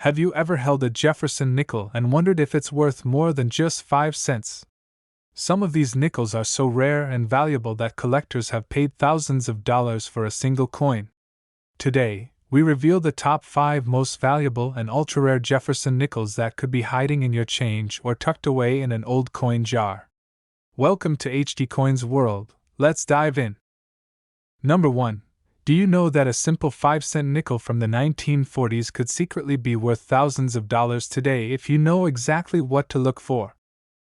Have you ever held a Jefferson nickel and wondered if it's worth more than just 5 cents? Some of these nickels are so rare and valuable that collectors have paid thousands of dollars for a single coin. Today, we reveal the top 5 most valuable and ultra-rare Jefferson nickels that could be hiding in your change or tucked away in an old coin jar. Welcome to HD Coins World. Let's dive in. Number 1. Do you know that a simple 5-cent nickel from the 1940s could secretly be worth thousands of dollars today if you know exactly what to look for?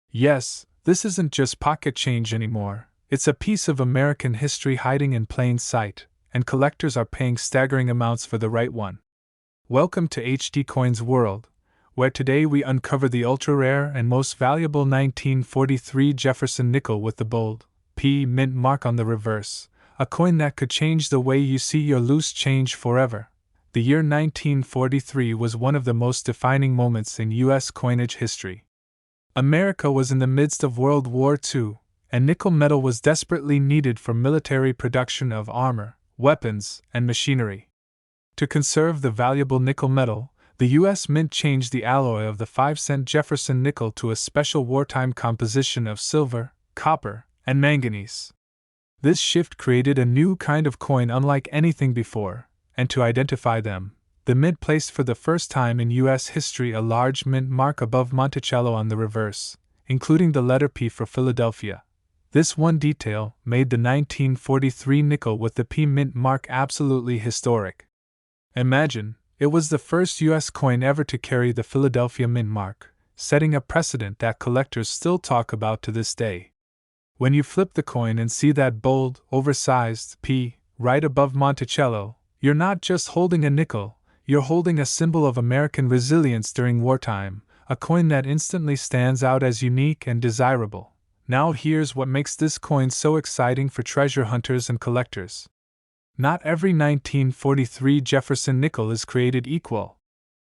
Yes, this isn't just pocket change anymore. It's a piece of American history hiding in plain sight, and collectors are paying staggering amounts for the right one. Welcome to HD Coins World, where today we uncover the ultra-rare and most valuable 1943 Jefferson nickel with the bold P mint mark on the reverse, a coin that could change the way you see your loose change forever. The year 1943 was one of the most defining moments in U.S. coinage history. America was in the midst of World War II, and nickel metal was desperately needed for military production of armor, weapons, and machinery. To conserve the valuable nickel metal, the U.S. Mint changed the alloy of the 5-cent Jefferson nickel to a special wartime composition of silver, copper, and manganese. This shift created a new kind of coin unlike anything before, and to identify them, the Mint placed for the first time in U.S. history a large mint mark above Monticello on the reverse, including the letter P for Philadelphia. This one detail made the 1943 nickel with the P mint mark absolutely historic. Imagine, it was the first U.S. coin ever to carry the Philadelphia mint mark, setting a precedent that collectors still talk about to this day. When you flip the coin and see that bold, oversized P right above Monticello, you're not just holding a nickel, you're holding a symbol of American resilience during wartime, a coin that instantly stands out as unique and desirable. Now here's what makes this coin so exciting for treasure hunters and collectors. Not every 1943 Jefferson nickel is created equal.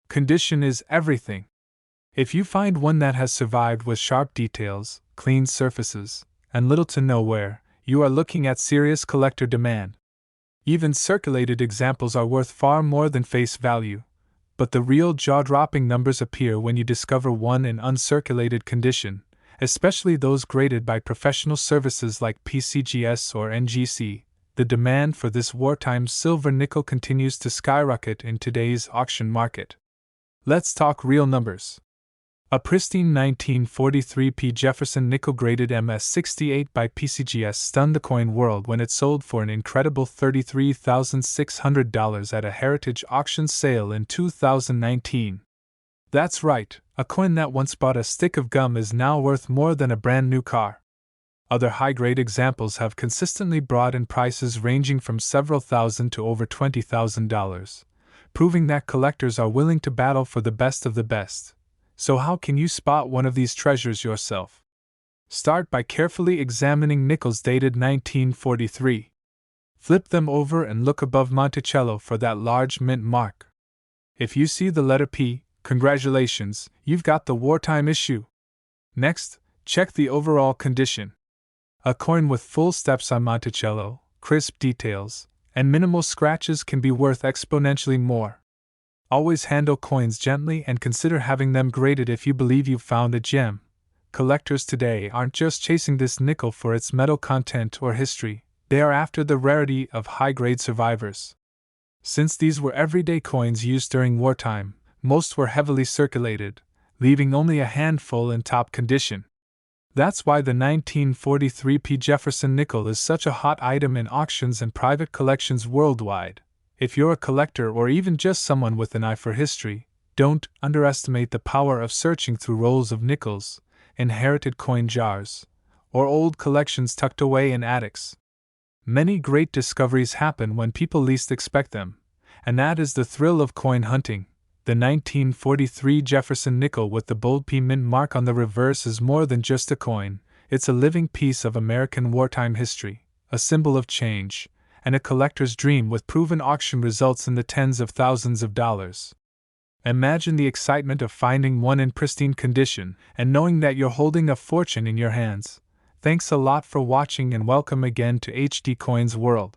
Condition is everything. If you find one that has survived with sharp details, clean surfaces, and little to no wear, you are looking at serious collector demand. Even circulated examples are worth far more than face value, but the real jaw-dropping numbers appear when you discover one in uncirculated condition, especially those graded by professional services like PCGS or NGC. The demand for this wartime silver nickel continues to skyrocket in today's auction market. Let's talk real numbers. A pristine 1943 P Jefferson nickel graded MS68 by PCGS stunned the coin world when it sold for an incredible $33,600 at a heritage auction sale in 2019. That's right, a coin that once bought a stick of gum is now worth more than a brand new car. Other high-grade examples have consistently brought in prices ranging from several thousand to over $20,000, proving that collectors are willing to battle for the best of the best. So how can you spot one of these treasures yourself? Start by carefully examining nickels dated 1943. Flip them over and look above Monticello for that large mint mark. If you see the letter P, congratulations, you've got the wartime issue. Next, check the overall condition. A coin with full steps on Monticello, crisp details, and minimal scratches can be worth exponentially more. Always handle coins gently and consider having them graded if you believe you've found a gem. Collectors today aren't just chasing this nickel for its metal content or history, they are after the rarity of high-grade survivors. Since these were everyday coins used during wartime, most were heavily circulated, leaving only a handful in top condition. That's why the 1943 P Jefferson nickel is such a hot item in auctions and private collections worldwide. If you're a collector or even just someone with an eye for history, don't underestimate the power of searching through rolls of nickels, inherited coin jars, or old collections tucked away in attics. Many great discoveries happen when people least expect them, and that is the thrill of coin hunting. The 1943 Jefferson nickel with the bold P mint mark on the reverse is more than just a coin, it's a living piece of American wartime history, a symbol of change, and a collector's dream with proven auction results in the tens of thousands of dollars. Imagine the excitement of finding one in pristine condition and knowing that you're holding a fortune in your hands. Thanks a lot for watching and welcome again to HD Coins World.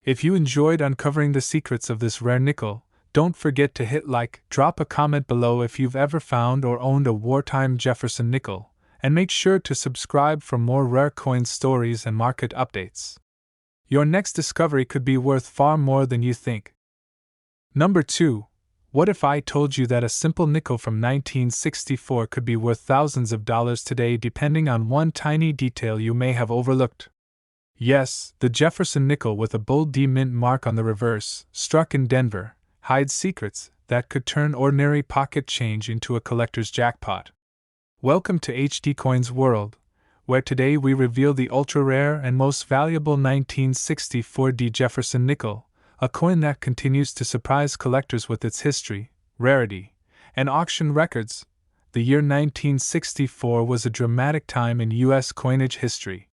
If you enjoyed uncovering the secrets of this rare nickel, Don't forget to hit like, drop a comment below if you've ever found or owned a wartime Jefferson nickel, and make sure to subscribe for more rare coin stories and market updates. Your next discovery could be worth far more than you think. Number 2. What if I told you that a simple nickel from 1964 could be worth thousands of dollars today depending on one tiny detail you may have overlooked? Yes, the Jefferson nickel with a bold D mint mark on the reverse, struck in Denver, hides secrets that could turn ordinary pocket change into a collector's jackpot. Welcome to HD Coins World, where today we reveal the ultra-rare and most valuable 1964 D Jefferson nickel, a coin that continues to surprise collectors with its history, rarity, and auction records. The year 1964 was a dramatic time in U.S. coinage history.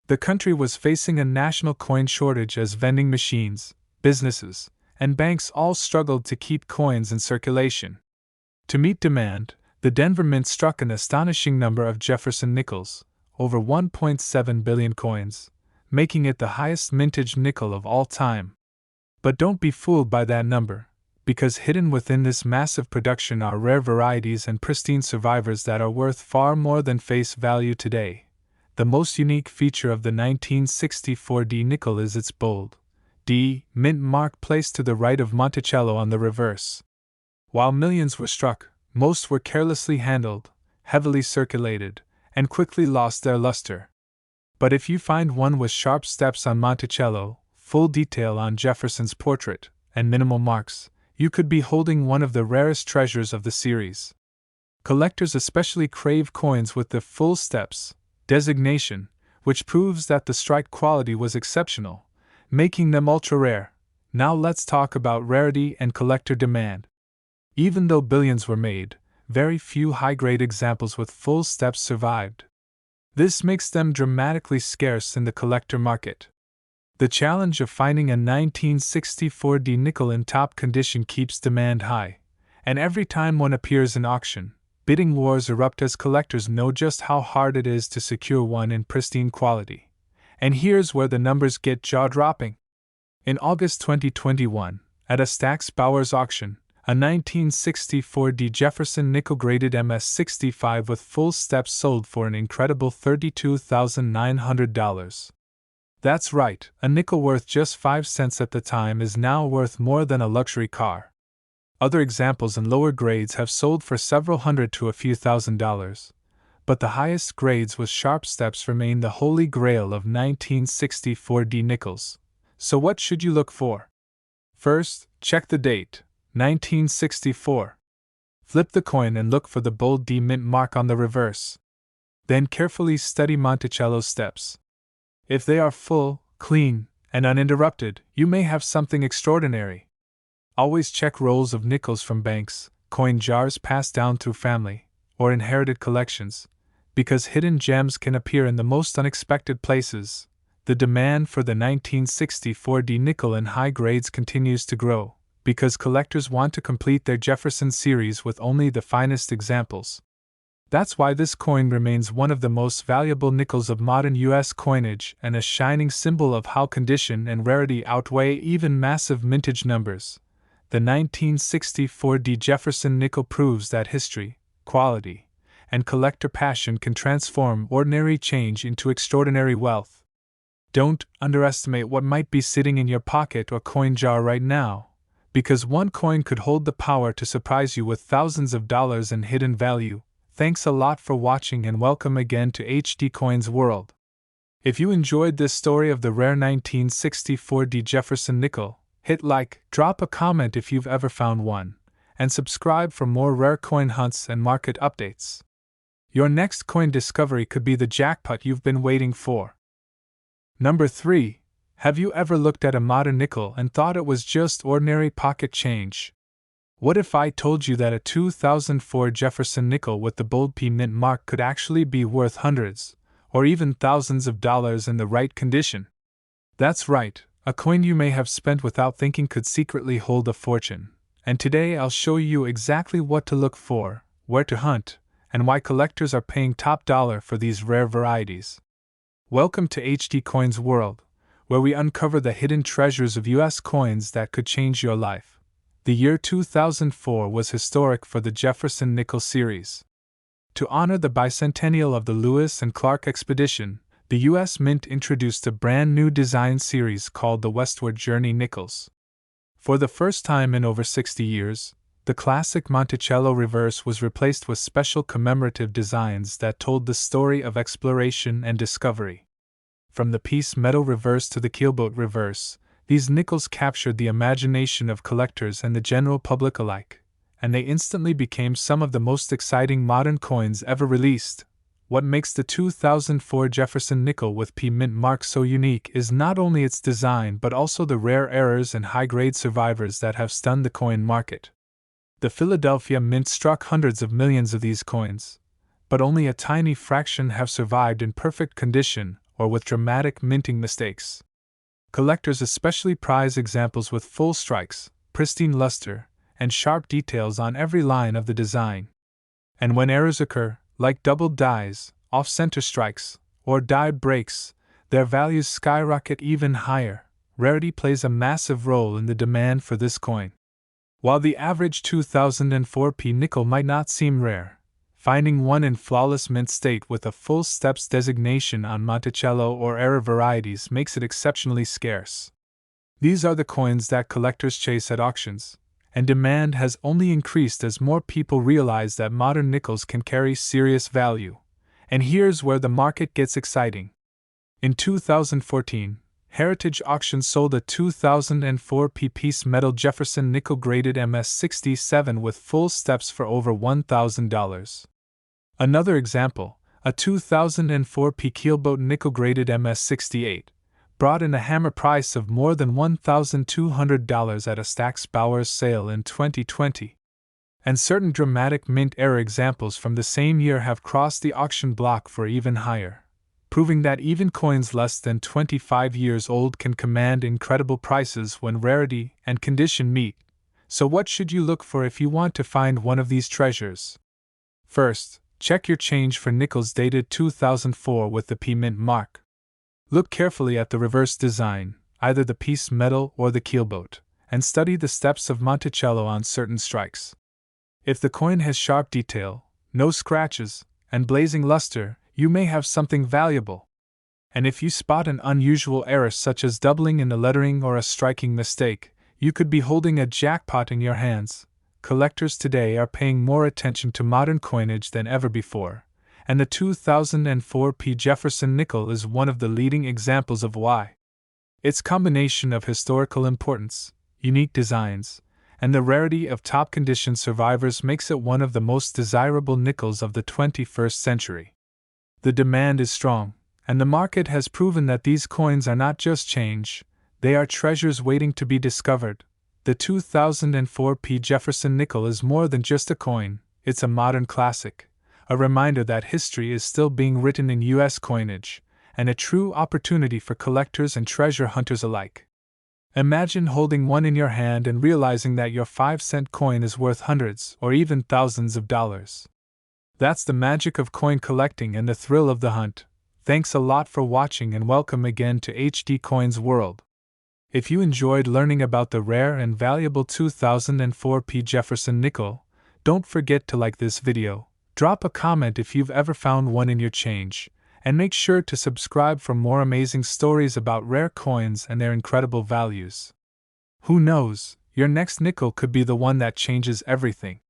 The country was facing a national coin shortage as vending machines, businesses, and banks all struggled to keep coins in circulation. To meet demand, the Denver Mint struck an astonishing number of Jefferson nickels, over 1.7 billion coins, making it the highest mintage nickel of all time. But don't be fooled by that number, because hidden within this massive production are rare varieties and pristine survivors that are worth far more than face value today. The most unique feature of the 1964 D nickel is its bold D mint mark placed to the right of Monticello on the reverse. While millions were struck, most were carelessly handled, heavily circulated, and quickly lost their luster. But if you find one with sharp steps on Monticello, full detail on Jefferson's portrait, and minimal marks, you could be holding one of the rarest treasures of the series. Collectors especially crave coins with the full steps designation, which proves that the strike quality was exceptional, making them ultra-rare. Now let's talk about rarity and collector demand. Even though billions were made, very few high-grade examples with full steps survived. This makes them dramatically scarce in the collector market. The challenge of finding a 1964 D nickel in top condition keeps demand high, and every time one appears in auction, bidding wars erupt as collectors know just how hard it is to secure one in pristine quality. And here's where the numbers get jaw-dropping. In August 2021, at a Stack's Bowers auction, a 1964 D Jefferson nickel graded MS-65 with full steps sold for an incredible $32,900. That's right, a nickel worth just 5 cents at the time is now worth more than a luxury car. Other examples in lower grades have sold for several hundred to a few $1,000s, but the highest grades with sharp steps remain the holy grail of 1964 D nickels. So what should you look for? First, check the date, 1964. Flip the coin and look for the bold D mint mark on the reverse. Then carefully study Monticello's steps. If they are full, clean, and uninterrupted, you may have something extraordinary. Always check rolls of nickels from banks, coin jars passed down through family, or inherited collections, because hidden gems can appear in the most unexpected places. The demand for the 1964 D nickel in high grades continues to grow, because collectors want to complete their Jefferson series with only the finest examples. That's why this coin remains one of the most valuable nickels of modern U.S. coinage and a shining symbol of how condition and rarity outweigh even massive mintage numbers. The 1964 D Jefferson nickel proves that history, quality, and collector passion can transform ordinary change into extraordinary wealth. Don't underestimate what might be sitting in your pocket or coin jar right now, because one coin could hold the power to surprise you with thousands of dollars in hidden value. Thanks a lot for watching and welcome again to HD Coins World. If you enjoyed this story of the rare 1964 D Jefferson nickel, hit like, drop a comment if you've ever found one, and subscribe for more rare coin hunts and market updates. Your next coin discovery could be the jackpot you've been waiting for. Number 3. Have you ever looked at a modern nickel and thought it was just ordinary pocket change? What if I told you that a 2004 Jefferson nickel with the bold P mint mark could actually be worth hundreds, or even thousands of dollars in the right condition? That's right, a coin you may have spent without thinking could secretly hold a fortune. And today I'll show you exactly what to look for, where to hunt, and why collectors are paying top dollar for these rare varieties. Welcome to HD Coins World, where we uncover the hidden treasures of US coins that could change your life. The year 2004 was historic for the Jefferson Nickels series. To honor the bicentennial of the Lewis and Clark expedition, the U.S. Mint introduced a brand new design series called the Westward Journey Nickels. For the first time in over 60 years, the classic Monticello reverse was replaced with special commemorative designs that told the story of exploration and discovery. From the piece metal reverse to the keelboat reverse, these nickels captured the imagination of collectors and the general public alike, and they instantly became some of the most exciting modern coins ever released. What makes the 2004 Jefferson nickel with P Mint mark so unique is not only its design but also the rare errors and high-grade survivors that have stunned the coin market. The Philadelphia Mint struck hundreds of millions of these coins, but only a tiny fraction have survived in perfect condition or with dramatic minting mistakes. Collectors especially prize examples with full strikes, pristine luster, and sharp details on every line of the design. And when errors occur, like doubled dies, off-center strikes, or die breaks, their values skyrocket even higher. Rarity plays a massive role in the demand for this coin. While the average 2004 P nickel might not seem rare, finding one in flawless mint state with a full steps designation on Monticello or error varieties makes it exceptionally scarce. These are the coins that collectors chase at auctions, and demand has only increased as more people realize that modern nickels can carry serious value. And here's where the market gets exciting. In 2014, Heritage Auctions sold a 2004 P-piece metal Jefferson nickel graded MS-67 with full steps for over $1,000. Another example, a 2004 P keelboat nickel graded MS-68, brought in a hammer price of more than $1,200 at a Stack's Bowers sale in 2020. And certain dramatic mint error examples from the same year have crossed the auction block for even higher, proving that even coins less than 25 years old can command incredible prices when rarity and condition meet. So what should you look for if you want to find one of these treasures? First, check your change for nickels dated 2004 with the P Mint mark. Look carefully at the reverse design, either the piece metal or the keelboat, and study the steps of Monticello on certain strikes. If the coin has sharp detail, no scratches, and blazing luster, you may have something valuable. And if you spot an unusual error such as doubling in the lettering or a striking mistake, you could be holding a jackpot in your hands. Collectors today are paying more attention to modern coinage than ever before, and the 2004 P Jefferson nickel is one of the leading examples of why. Its combination of historical importance, unique designs, and the rarity of top-condition survivors makes it one of the most desirable nickels of the 21st century. The demand is strong, and the market has proven that these coins are not just change, they are treasures waiting to be discovered. The 2004 P Jefferson nickel is more than just a coin, it's a modern classic, a reminder that history is still being written in U.S. coinage, and a true opportunity for collectors and treasure hunters alike. Imagine holding one in your hand and realizing that your 5-cent coin is worth hundreds or even thousands of dollars. That's the magic of coin collecting and the thrill of the hunt. Thanks a lot for watching and welcome again to HD Coins World. If you enjoyed learning about the rare and valuable 2004 P Jefferson nickel, don't forget to like this video, drop a comment if you've ever found one in your change, and make sure to subscribe for more amazing stories about rare coins and their incredible values. Who knows, your next nickel could be the one that changes everything.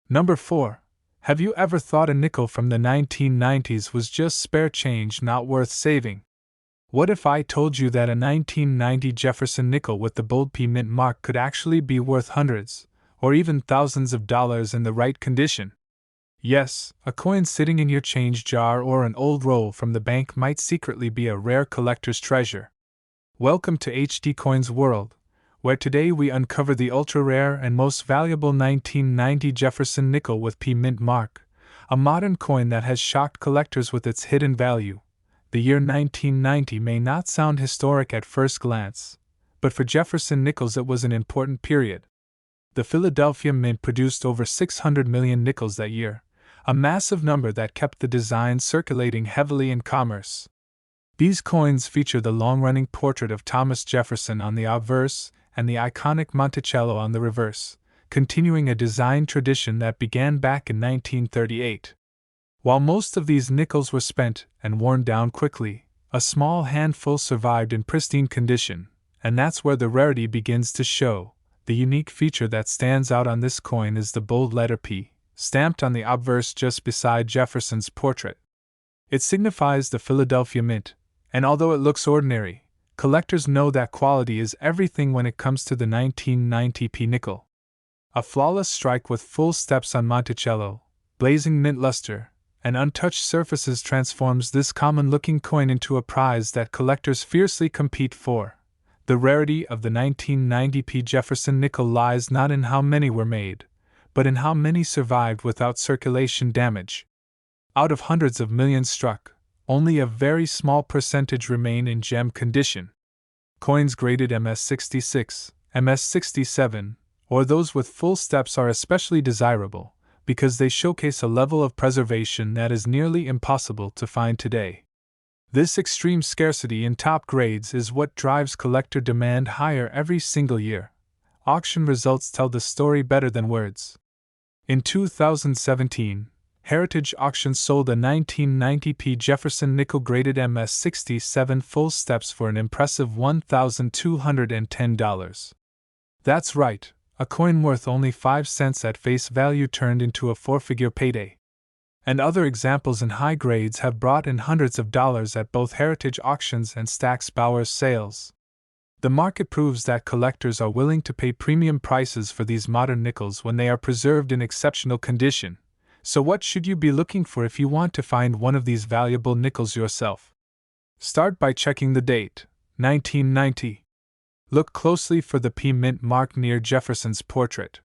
Number 4. Have you ever thought a nickel from the 1990s was just spare change not worth saving? What if I told you that a 1990 Jefferson nickel with the bold P Mint mark could actually be worth hundreds, or even thousands of dollars in the right condition? Yes, a coin sitting in your change jar or an old roll from the bank might secretly be a rare collector's treasure. Welcome to HD Coins World, where today we uncover the ultra-rare and most valuable 1990 Jefferson nickel with P Mint mark, a modern coin that has shocked collectors with its hidden value. The year 1990 may not sound historic at first glance, but for Jefferson Nickels it was an important period. The Philadelphia Mint produced over 600 million nickels that year, a massive number that kept the design circulating heavily in commerce. These coins feature the long-running portrait of Thomas Jefferson on the obverse, and the iconic Monticello on the reverse, continuing a design tradition that began back in 1938. While most of these nickels were spent and worn down quickly, a small handful survived in pristine condition, and that's where the rarity begins to show. The unique feature that stands out on this coin is the bold letter P, stamped on the obverse just beside Jefferson's portrait. It signifies the Philadelphia Mint, and although it looks ordinary, collectors know that quality is everything when it comes to the 1990 P nickel. A flawless strike with full steps on Monticello, blazing mint luster, and untouched surfaces transforms this common-looking coin into a prize that collectors fiercely compete for. The rarity of the 1990 P Jefferson nickel lies not in how many were made, but in how many survived without circulation damage. Out of hundreds of millions struck, only a very small percentage remain in gem condition. Coins graded MS66, MS67, or those with full steps are especially desirable, because they showcase a level of preservation that is nearly impossible to find today. This extreme scarcity in top grades is what drives collector demand higher every single year. Auction results tell the story better than words. In 2017, Heritage Auctions sold a 1990 P Jefferson nickel graded MS67 full steps for an impressive $1,210. That's right, a coin worth only 5 cents at face value turned into a four-figure payday. And other examples in high grades have brought in hundreds of dollars at both Heritage Auctions and Stack's Bowers sales. The market proves that collectors are willing to pay premium prices for these modern nickels when they are preserved in exceptional condition. So what should you be looking for if you want to find one of these valuable nickels yourself? Start by checking the date, 1990. Look closely for the P mint mark near Jefferson's portrait.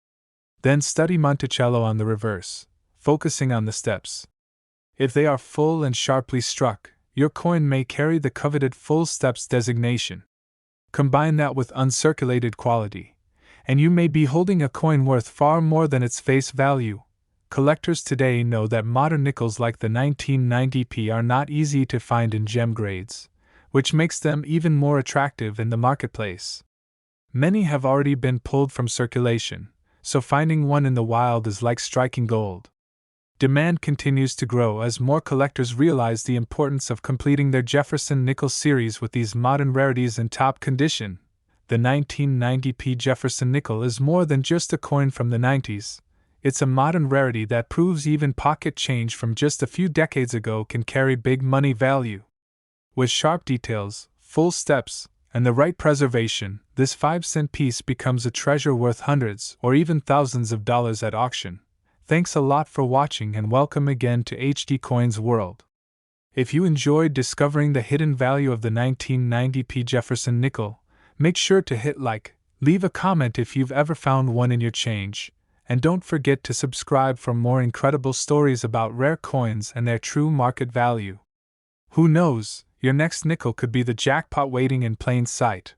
Then study Monticello on the reverse, focusing on the steps. If they are full and sharply struck, your coin may carry the coveted full steps designation. Combine that with uncirculated quality, and you may be holding a coin worth far more than its face value. Collectors today know that modern nickels like the 1990 P are not easy to find in gem grades, which makes them even more attractive in the marketplace. Many have already been pulled from circulation, so finding one in the wild is like striking gold. Demand continues to grow as more collectors realize the importance of completing their Jefferson nickel series with these modern rarities in top condition. The 1990 P Jefferson nickel is more than just a coin from the 90s. It's a modern rarity that proves even pocket change from just a few decades ago can carry big money value. With sharp details, full steps, and the right preservation, this 5-cent piece becomes a treasure worth hundreds or even thousands of dollars at auction. Thanks a lot for watching and welcome again to HD Coins World. If you enjoyed discovering the hidden value of the 1990 P Jefferson nickel, make sure to hit like, leave a comment if you've ever found one in your change, and don't forget to subscribe for more incredible stories about rare coins and their true market value. Who knows, your next nickel could be the jackpot waiting in plain sight.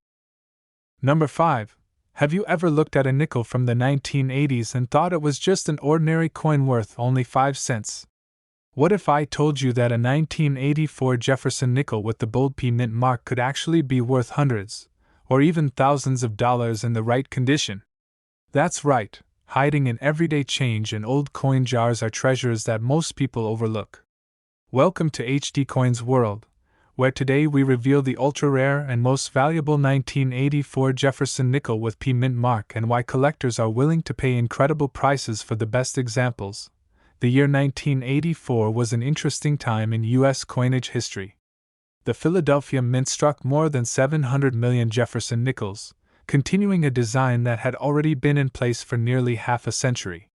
Number 5. Have you ever looked at a nickel from the 1980s and thought it was just an ordinary coin worth only 5 cents? What if I told you that a 1984 Jefferson nickel with the bold P mint mark could actually be worth hundreds, or even thousands of dollars in the right condition? That's right, hiding in everyday change and old coin jars are treasures that most people overlook. Welcome to HD Coins World, where today we reveal the ultra-rare and most valuable 1984 Jefferson nickel with P mint mark and why collectors are willing to pay incredible prices for the best examples. The year 1984 was an interesting time in U.S. coinage history. The Philadelphia Mint struck more than 700 million Jefferson nickels, continuing a design that had already been in place for nearly half a century.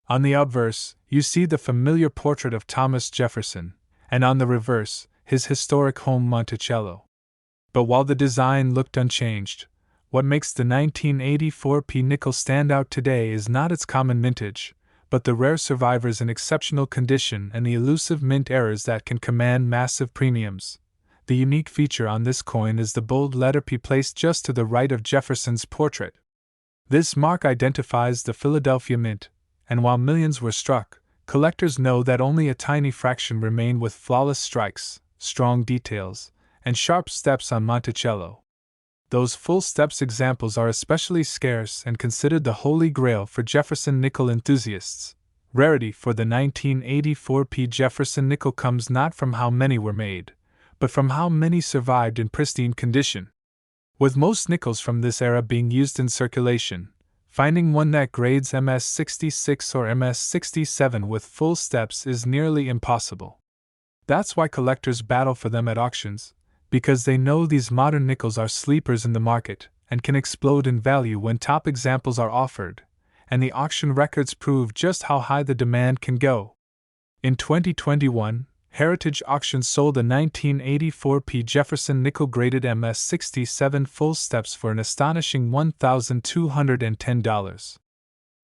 On the obverse, you see the familiar portrait of Thomas Jefferson, and on the reverse, his historic home Monticello. But while the design looked unchanged, what makes the 1984 P nickel stand out today is not its common mintage, but the rare survivors in exceptional condition and the elusive mint errors that can command massive premiums. The unique feature on this coin is the bold letter P placed just to the right of Jefferson's portrait. This mark identifies the Philadelphia Mint, and while millions were struck, collectors know that only a tiny fraction remained with flawless strikes, strong details, and sharp steps on Monticello. Those full steps examples are especially scarce and considered the holy grail for Jefferson nickel enthusiasts. Rarity for the 1984p Jefferson nickel comes not from how many were made, but from how many survived in pristine condition. With most nickels from this era being used in circulation, finding one that grades MS66 or MS67 with full steps is nearly impossible. That's why collectors battle for them at auctions, because they know these modern nickels are sleepers in the market and can explode in value when top examples are offered, and the auction records prove just how high the demand can go. In 2021, Heritage Auctions sold a 1984p Jefferson nickel graded MS67 full steps for an astonishing $1,210.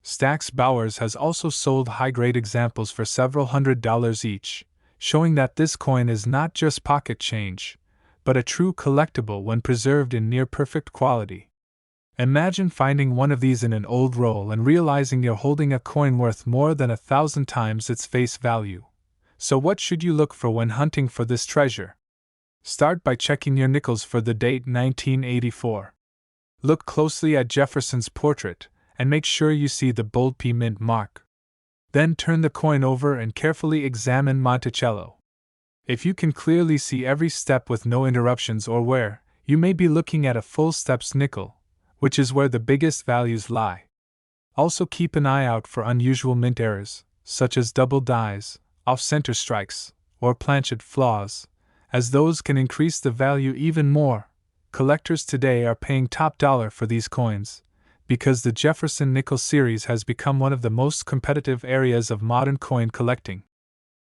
Stax Bowers has also sold high-grade examples for several $100s each, showing that this coin is not just pocket change, but a true collectible when preserved in near-perfect quality. Imagine finding one of these in an old roll and realizing you're holding a coin worth more than 1,000 times its face value. So what should you look for when hunting for this treasure? Start by checking your nickels for the date 1984. Look closely at Jefferson's portrait and make sure you see the bold P mint mark. Then turn the coin over and carefully examine Monticello. If you can clearly see every step with no interruptions or wear, you may be looking at a full steps nickel, which is where the biggest values lie. Also keep an eye out for unusual mint errors, such as double dies, off-center strikes, or planchet flaws, as those can increase the value even more. Collectors today are paying top dollar for these coins, because the Jefferson Nickel series has become one of the most competitive areas of modern coin collecting.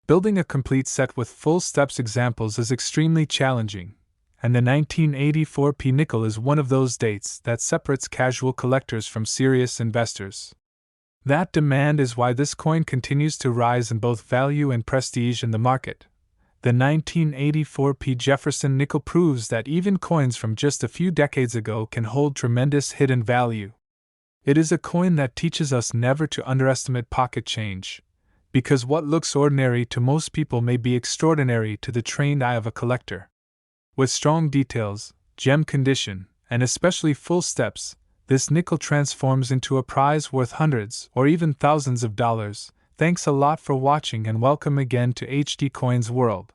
Building a complete set with full steps examples is extremely challenging, and the 1984p nickel is one of those dates that separates casual collectors from serious investors. That demand is why this coin continues to rise in both value and prestige in the market. The 1984p Jefferson nickel proves that even coins from just a few decades ago can hold tremendous hidden value. It is a coin that teaches us never to underestimate pocket change, because what looks ordinary to most people may be extraordinary to the trained eye of a collector. With strong details, gem condition, and especially full steps, this nickel transforms into a prize worth hundreds or even thousands of dollars. Thanks a lot for watching and welcome again to HD Coins World.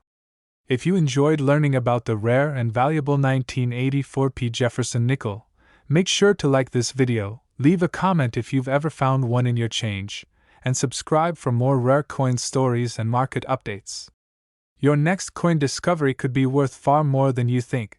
If you enjoyed learning about the rare and valuable 1984p Jefferson nickel, make sure to like this video, leave a comment if you've ever found one in your change, and subscribe for more rare coin stories and market updates. Your next coin discovery could be worth far more than you think.